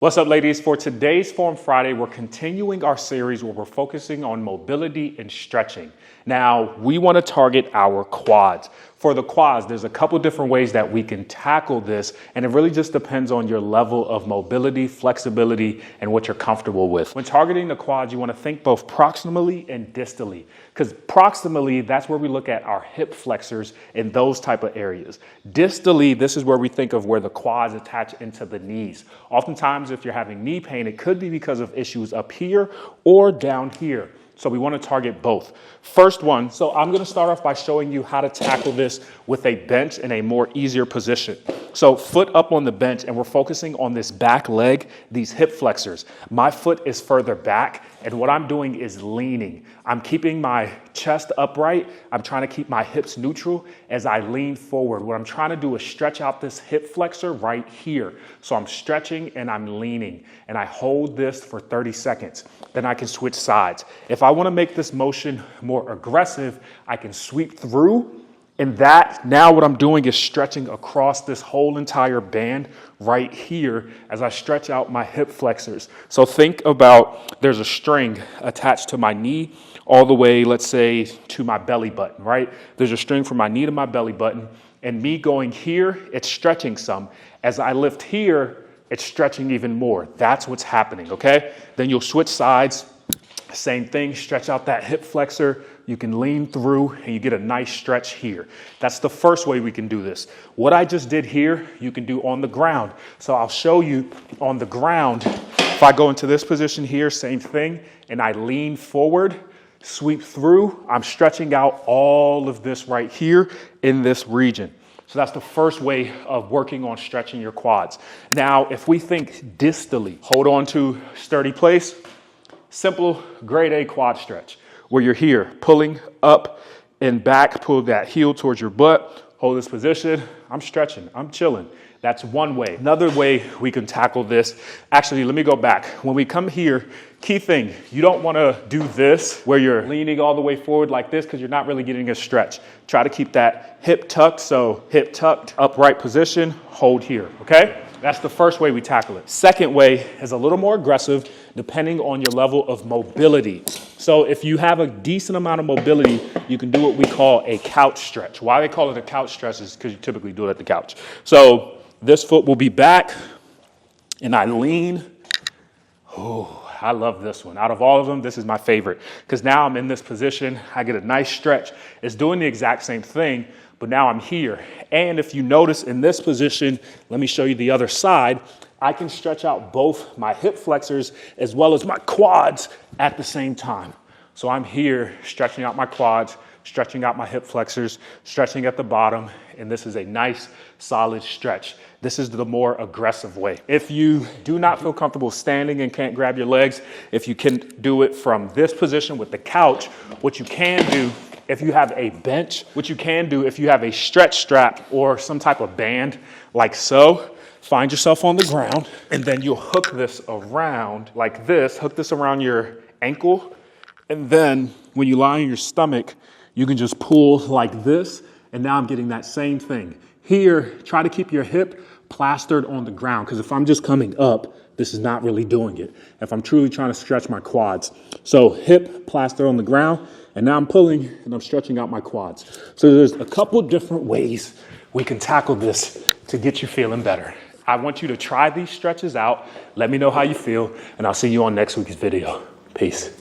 What's up, ladies? For today's Form Friday, we're continuing our series where we're focusing on mobility and stretching. Now, we want to target our quads. For the quads, there's a couple different ways that we can tackle this, and it really just depends on your level of mobility, flexibility, and what you're comfortable with. When targeting the quads, you want to think both proximally and distally, because proximally, that's where we look at our hip flexors in those type of areas. Distally, this is where we think of where the quads attach into the knees. Oftentimes, if you're having knee pain, it could be because of issues up here or down here. So we want to target both. First one, so I'm going to start off by showing you how to tackle this with a bench in a more easier position. So foot up on the bench, and we're focusing on this back leg, these hip flexors. My foot is further back, and what I'm doing is leaning. I'm keeping my chest upright. I'm trying to keep my hips neutral as I lean forward. What I'm trying to do is stretch out this hip flexor right here. So I'm stretching and I'm leaning, and I hold this for 30 seconds. Then I can switch sides. If I want to make this motion more aggressive, I can sweep through. And that, now what I'm doing is stretching across this whole entire band right here as I stretch out my hip flexors. So think about there's a string attached to my knee all the way, let's say, to my belly button, right? There's a string from my knee to my belly button, and me going here, it's stretching some. As I lift here, it's stretching even more. That's what's happening, okay? Then you'll switch sides. Same thing, stretch out that hip flexor. You can lean through and you get a nice stretch here. That's the first way we can do this. What I just did here, you can do on the ground. So I'll show you on the ground. If I go into this position here, same thing, and I lean forward, sweep through, I'm stretching out all of this right here in this region. So that's the first way of working on stretching your quads. Now, if we think distally, hold on to sturdy place. Simple grade A quad stretch where you're here pulling up and back, pull that heel towards your butt, hold this position. I'm stretching, I'm chilling. That's one way. Another way we can tackle this, actually, let me go back. When we come here, key thing, you don't want to do this where you're leaning all the way forward like this because you're not really getting a stretch. Try to keep that hip tucked, so hip tucked, upright position, hold here, okay? That's the first way we tackle it. Second way is a little more aggressive depending on your level of mobility. So if you have a decent amount of mobility, you can do what we call a couch stretch. Why they call it a couch stretch is because you typically do it at the couch. So this foot will be back and I lean. Oh, I love this one. Out of all of them, this is my favorite because now I'm in this position. I get a nice stretch. It's doing the exact same thing, but now I'm here. And if you notice in this position, let me show you the other side. I can stretch out both my hip flexors as well as my quads at the same time. So I'm here stretching out my quads, stretching out my hip flexors, stretching at the bottom, and this is a nice solid stretch. This is the more aggressive way. If you do not feel comfortable standing and can't grab your legs, if you can do it from this position with the couch, what you can do if you have a bench, what you can do if you have a stretch strap or some type of band like so, find yourself on the ground and then you'll hook this around like this, hook this around your ankle. And then when you lie on your stomach, you can just pull like this. And now I'm getting that same thing. Here, try to keep your hip plastered on the ground because if I'm just coming up, this is not really doing it. If I'm truly trying to stretch my quads. So hip plastered on the ground, and now I'm pulling and I'm stretching out my quads. So there's a couple different ways we can tackle this to get you feeling better. I want you to try these stretches out. Let me know how you feel, and I'll see you on next week's video. Peace.